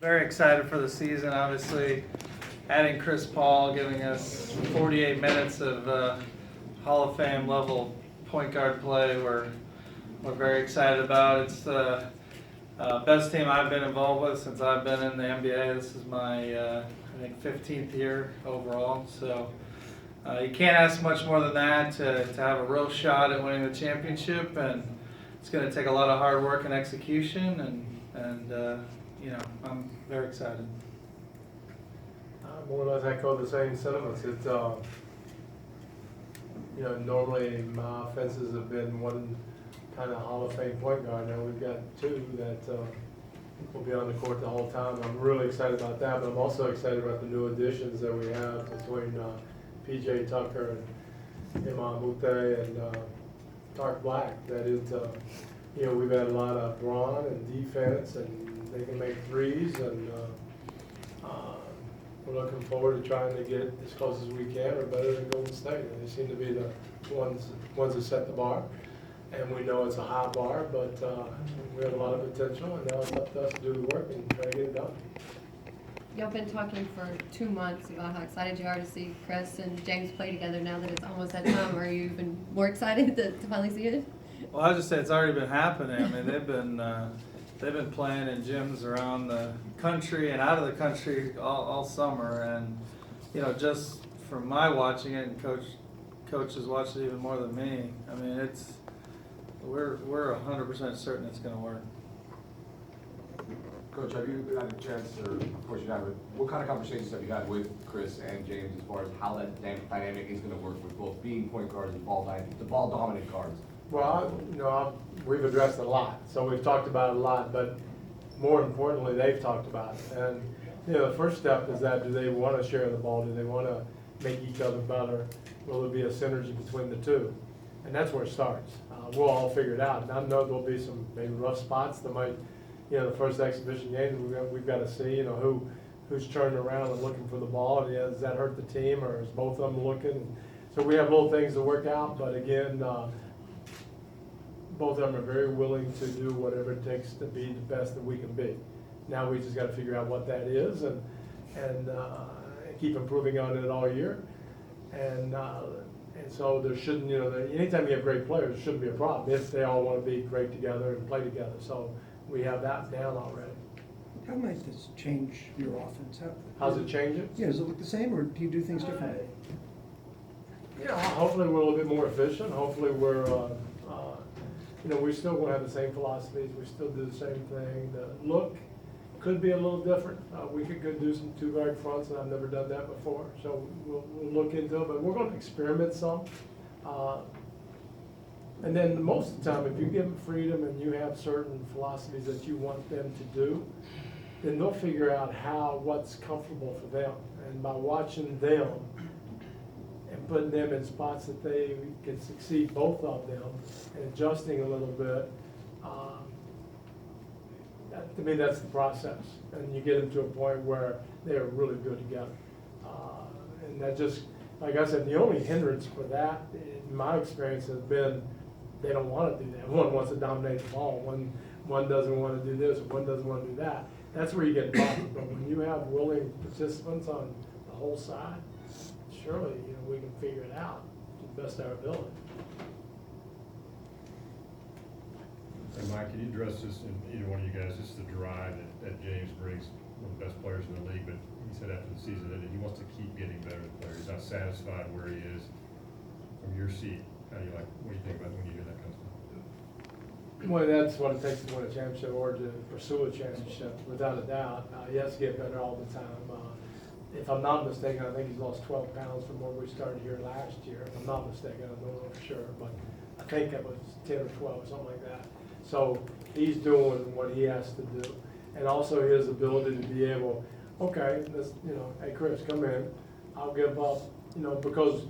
Very excited for the season. Obviously, adding Chris Paul, giving us 48 minutes of Hall of Fame level point guard play. We're very excited about. It's the best team I've been involved with since I've been in the NBA. This is my I think 15th year overall. So you can't ask much more than that to have a real shot at winning the championship, and it's going to take a lot of hard work and execution, and I'm very excited. More or less echo the same sentiments. It's normally my offenses have been one kind of Hall of Fame point guard. Now we've got two that will be on the court the whole time. I'm really excited about that, but I'm also excited about the new additions that we have between P.J. Tucker and Imam Mute and Tark Black. That is, we've had a lot of brawn and defense, and they can make threes, and we're looking forward to trying to get as close as we can or better than Golden State. They seem to be the ones that set the bar, and we know it's a high bar, but we have a lot of potential, and now it's up to us to do the work and try to get it done. Y'all been talking for 2 months about how excited you are to see Chris and James play together. Now that it's almost that time, are you even more excited to finally see it? Well, I just say it's already been happening. I mean, they've been playing in gyms around the country and out of the country all summer, and just from my watching it, and coaches watch it even more than me. I mean, we're 100% certain it's going to work. Coach, have you had a chance, or of course you haven't, what kind of conversations have you had with Chris and James as far as how that dynamic is going to work with both being point guards and the ball dominant guards? Well, we've addressed it a lot, so we've talked about it a lot, but more importantly, they've talked about it. And, the first step is that do they want to share the ball? Do they want to make each other better? Will there be a synergy between the two? And that's where it starts. We'll all figure it out. And I know there'll be some maybe rough spots that might, the first exhibition game, we've got to see, who's turning around and looking for the ball. And, does that hurt the team, or is both of them looking? So we have little things to work out, but again, both of them are very willing to do whatever it takes to be the best that we can be. Now we just got to figure out what that is and keep improving on it all year. And so there shouldn't, anytime you have great players, there shouldn't be a problem if they all want to be great together and play together. So we have that down already. How might this change your offense? How's it changing? Yeah, does it look the same, or do you do things differently? Hopefully we're a little bit more efficient. Hopefully we're, we still want to have the same philosophies. We still do the same thing. The look could be a little different. We could go do some two-guard fronts, and I've never done that before. So we'll look into it, but we're going to experiment some. And then most of the time, if you give them freedom and you have certain philosophies that you want them to do, then they'll figure out what's comfortable for them. And by watching them and putting them in spots that they can succeed, both of them, and adjusting a little bit, to me, that's the process. And you get them to a point where they're really good together. And that just, like I said, the only hindrance for that, in my experience, has been they don't want to do that. One wants to dominate the ball. One doesn't want to do this, one doesn't want to do that. That's where you get involved. But when you have willing participants on the whole side, surely we can figure it out to the best of our ability. And Mike, can you address this in either one of you guys? This is the drive that James brings, one of the best players in the league, but he said after the season that he wants to keep getting better as a player. He's not satisfied where he is. From your seat, what do you think about when you hear that kind of stuff? Well, that's what it takes to win a championship or to pursue a championship, without a doubt. He has to get better all the time. If I'm not mistaken, I think he's lost 12 pounds from where we started here last year. If I'm not mistaken, I don't know for sure, but I think it was 10 or 12, something like that. So he's doing what he has to do. And also his ability to be able, okay, let's, hey Chris, come in. I'll give up, because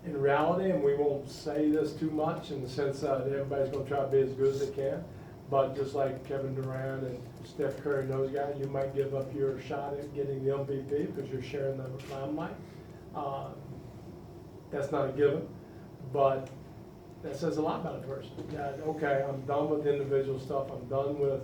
in reality, and we won't say this too much in the sense that everybody's going to try to be as good as they can, but just like Kevin Durant and Steph Curry and those guys, you might give up your shot at getting the MVP because you're sharing the limelight. That's not a given, but that says a lot about a person. That, okay, I'm done with individual stuff. I'm done with,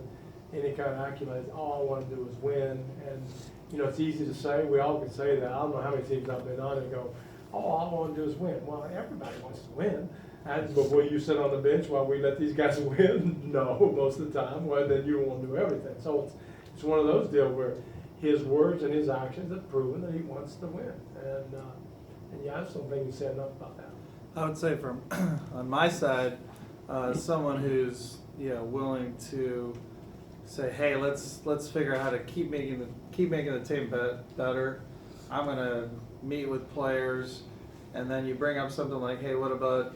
any kind of accolades. All I want to do is win. And, you know, it's easy to say. We all can say that. I don't know how many teams I've been on and go, oh, all I want to do is win. Well, everybody wants to win. But will you sit on the bench while we let these guys win? No, most of the time. Well, then you won't do everything. So it's one of those deals where his words and his actions have proven that he wants to win. And yeah, I just don't think he said enough about that. I would say from on my side, someone who's willing to say, hey, let's figure out how to keep making the team better. I'm gonna meet with players, and then you bring up something like, hey, what about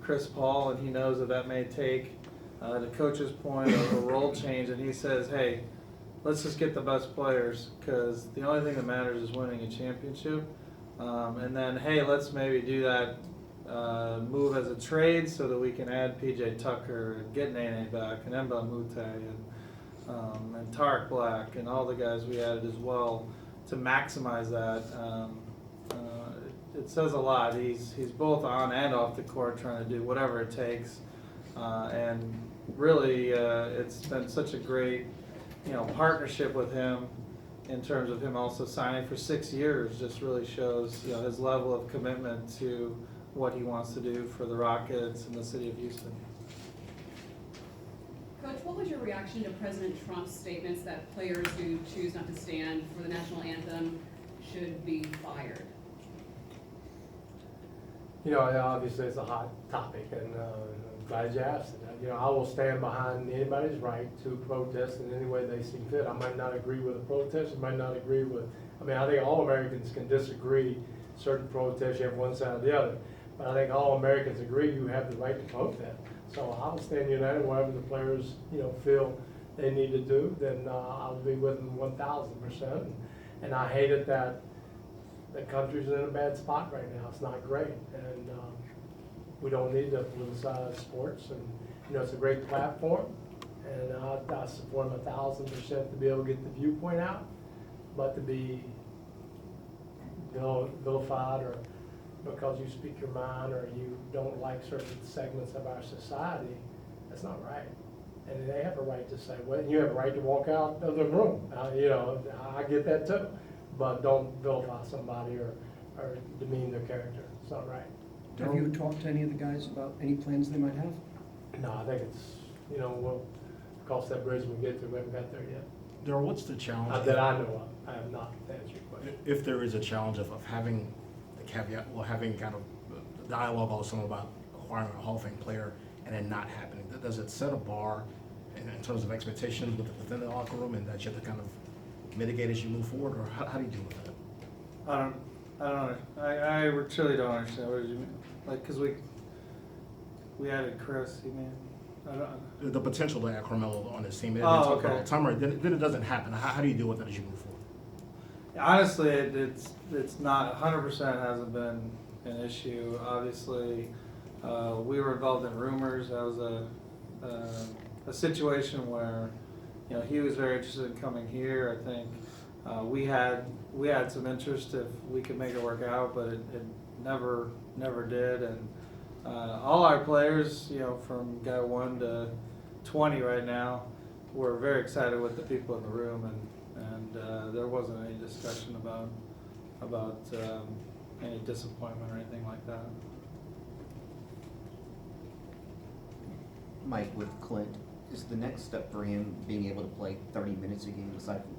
Chris Paul? And he knows that may take, to coach's point, a role change, and he says, hey, let's just get the best players, because the only thing that matters is winning a championship. And then, hey, let's maybe do that move as a trade so that we can add PJ Tucker and get Nene back and Emba Mute and Tarek Black and all the guys we added as well to maximize that. It says a lot. He's both on and off the court trying to do whatever it takes. And really, it's been such a great partnership with him in terms of him also signing for 6 years. Just really shows his level of commitment to what he wants to do for the Rockets and the city of Houston. Coach, what was your reaction to President Trump's statements that players who choose not to stand for the national anthem should be fired? Obviously it's a hot topic, and I'm glad you asked it. I will stand behind anybody's right to protest in any way they see fit. I might not agree with a protest, I might not agree with, I think all Americans can disagree. Certain protests, you have one side or the other. But I think all Americans agree you have the right to protest. So I will stand united whatever the players, feel they need to do, then I'll be with them 1,000%. And I hate it that the country's in a bad spot right now. It's not great. And we don't need to politicize sports. And, it's a great platform. And I support them 1,000% to be able to get the viewpoint out. But to be vilified or because you speak your mind or you don't like certain segments of our society, that's not right. And they have a right to say, well, you have a right to walk out of the room. I get that too. But don't vilify somebody or demean their character. It's not right. Have you talked to any of the guys about any plans they might have? No, I think it's, we'll cross that bridge when we get to it. We haven't got there yet. Daryl, what's the challenge? That I know of. I have not, to answer your question. If there is a challenge of having the caveat, well, having kind of the dialogue also about acquiring a Hall of Fame player and then not happening, does it set a bar in terms of expectations within the locker room, and that you have to kind of mitigate as you move forward, or how do you deal with that? I truly don't understand. What did you mean? Like, because we added Chris, you mean? I don't. The potential to add Carmelo on his team, Oh, okay. all the time, right? Then it doesn't happen. How do you deal with that as you move forward? Honestly, it's not 100% hasn't been an issue. Obviously, we were involved in rumors. That was a situation where he was very interested in coming here. I think we had some interest if we could make it work out, but it never did. And all our players, from guy 1 to 20 right now, we're very excited with the people in the room, and there wasn't any discussion about any disappointment or anything like that. Mike, with Clint, is the next step for him being able to play 30 minutes a game aside from,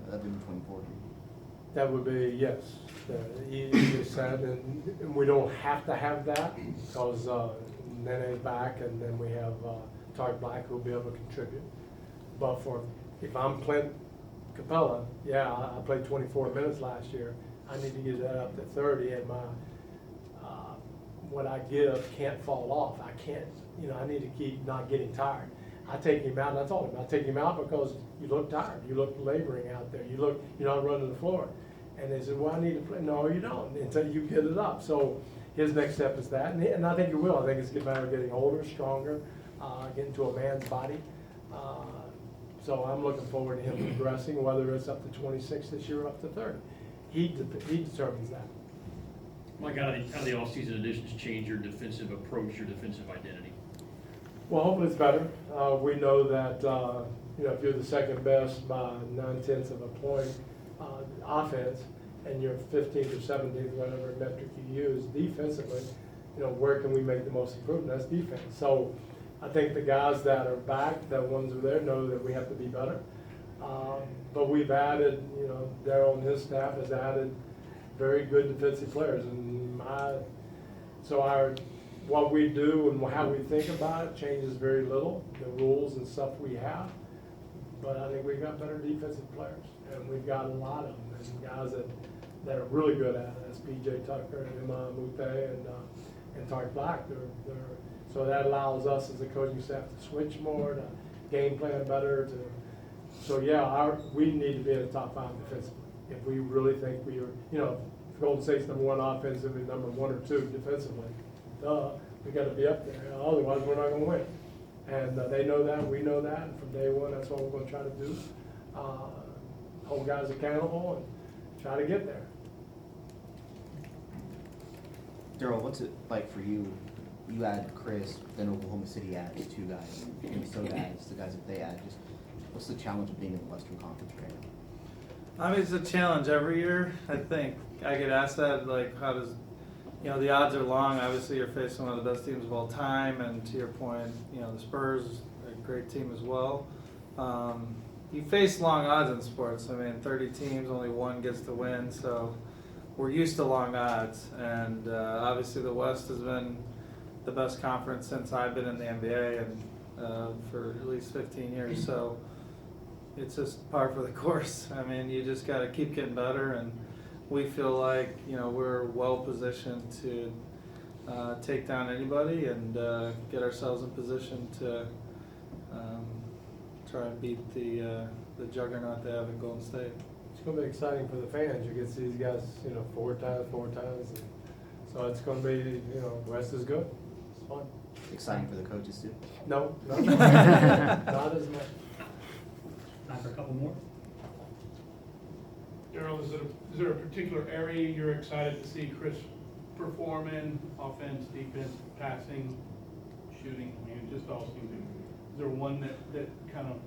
other than 24? That would be, yes. He said, and we don't have to have that because Nene's back, and then we have Tarek Black who will be able to contribute. But if I'm Clint Capella, I played 24 minutes last year. I need to get that up to 30, and my what I give can't fall off. I can't, I need to keep not getting tired. I take him out, and I told him, I take him out because you look tired. You look laboring out there. You're not running the floor. And they said, well, I need to play. No, you don't until you get it up. So his next step is that. And I think he will. I think it's a matter of getting older, stronger, getting to a man's body. So I'm looking forward to him progressing, whether it's up to 26 this year or up to 30. He determines that. Mike, how do the off-season additions change your defensive approach, your defensive identity? Well, hopefully it's better. We know that, if you're the second best by 9/10 of a point offense, and you're 15th or 17th, whatever metric you use defensively, where can we make the most improvement? That's defense. So I think the guys that are back, the ones who are there, know that we have to be better. But we've added, Daryl and his staff has added very good defensive players, and what we do and how we think about it changes very little, the rules and stuff we have. But I think we've got better defensive players, and we've got a lot of them, and guys that are really good at it. That's PJ Tucker and Imam Mute and Tark Black. So that allows us as a coaching staff to switch more, to game plan better. We need to be in the top 5 defensively. If we really think we are, if Golden State's number 1 offensively, number 1 or 2 defensively, we got to be up there. Otherwise, we're not going to win. And they know that, we know that, and from day one, that's what we're going to try to do. Hold guys accountable and try to get there. Daryl, what's it like for you? You add Chris, then Oklahoma City adds 2 guys, and Minnesota adds the guys that they add. Just what's the challenge of being in the Western Conference right now? I mean, it's a challenge every year. I think I get asked that, like, how does, the odds are long. Obviously, you're facing one of the best teams of all time, and to your point, the Spurs, a great team as well. You face long odds in sports. I mean, 30 teams, only 1 gets to win, so we're used to long odds. And obviously, the West has been the best conference since I've been in the NBA, and for at least 15 years. So it's just par for the course. I mean, you just got to keep getting better, and we feel like we're well positioned to take down anybody and get ourselves in position to try and beat the juggernaut they have in Golden State. It's going to be exciting for the fans. You get to see these guys, 4 times. And so it's going to be, the West is good. It's fun. Exciting for the coaches too? No, not as much. Time for a couple more? Daryl, is there a particular area you're excited to see Chris perform in? Offense, defense, passing, shooting? I mean, it just all seems to. Is there one that kind of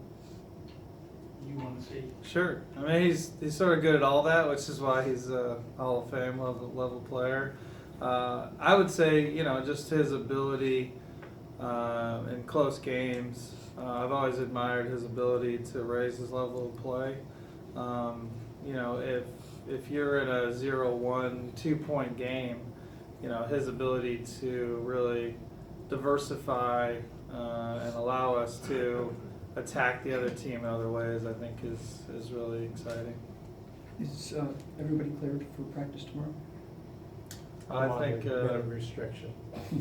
you want to see? Sure. I mean, he's sort of good at all that, which is why he's a Hall of Fame level player. I would say, just his ability in close games. I've always admired his ability to raise his level of play. If you're in a 0-1, 2-point game, his ability to really diversify and allow us to attack the other team in other ways, I think is really exciting. Is everybody cleared for practice tomorrow? I think a restriction.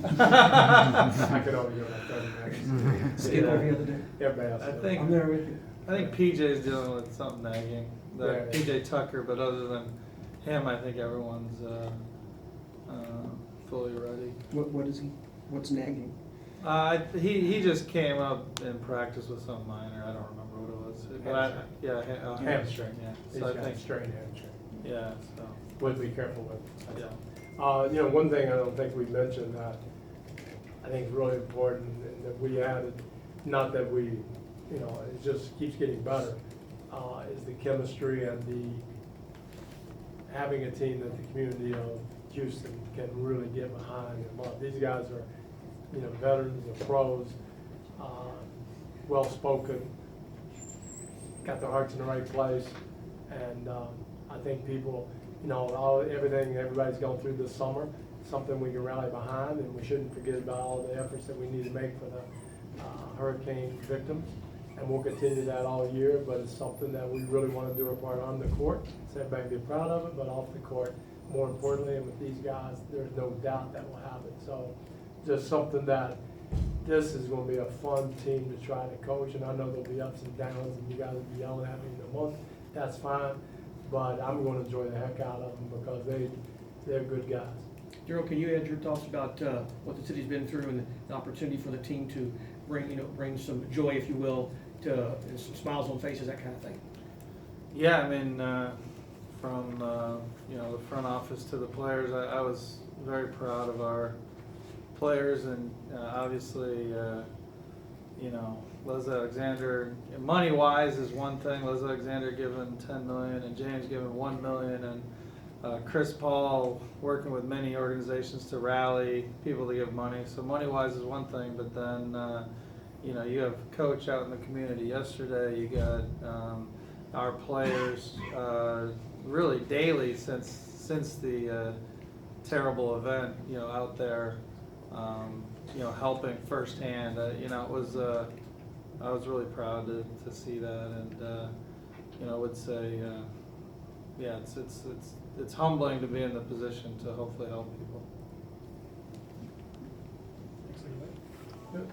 I could only go like 30 minutes. Skip every other day? Everybody else. I think- I'm there with you. I think PJ's dealing with something nagging. Yeah. PJ Tucker, but other than him, I think everyone's fully ready. What is he? What's nagging? He just came up in practice with some minor. I don't remember what it was. But Hamstring. Yeah. He's So I got think. a strained hamstring. Yeah. So. We'll be careful with. Yeah. One thing I don't think we mentioned that I think is really important and that we added, not that we, it just keeps getting better, is the chemistry and having a team that the community of Houston can really get behind and love. These guys are, veterans, they're pros, well-spoken, got their hearts in the right place, and I think people, everything everybody's gone through this summer, something we can rally behind, and we shouldn't forget about all the efforts that we need to make for the hurricane victims. And we'll continue that all year, but it's something that we really want to do our part on the court, so everybody can be proud of it, but off the court, more importantly, and with these guys, there's no doubt that will happen. So just something that this is going to be a fun team to try to coach, and I know there'll be ups and downs, and you guys will be yelling at me in a month. That's fine, but I'm going to enjoy the heck out of them because they're good guys. Daryl, can you add your thoughts about what the city's been through and the opportunity for the team to bring some joy, if you will, to some smiles on faces, that kind of thing? Yeah, I mean, from the front office to the players, I was very proud of our players, and obviously you know, Les Alexander, money wise is one thing, Les Alexander giving 10 million and James giving 1 million, and Chris Paul working with many organizations to rally people to give money. So money wise is one thing, but then, you know, you have Coach out in the community yesterday, you got our players really daily since the terrible event, you know, out there, you know, helping firsthand. You know, it was I was really proud to see that, and you know, I would say, yeah, it's humbling to be in the position to hopefully help people. Good.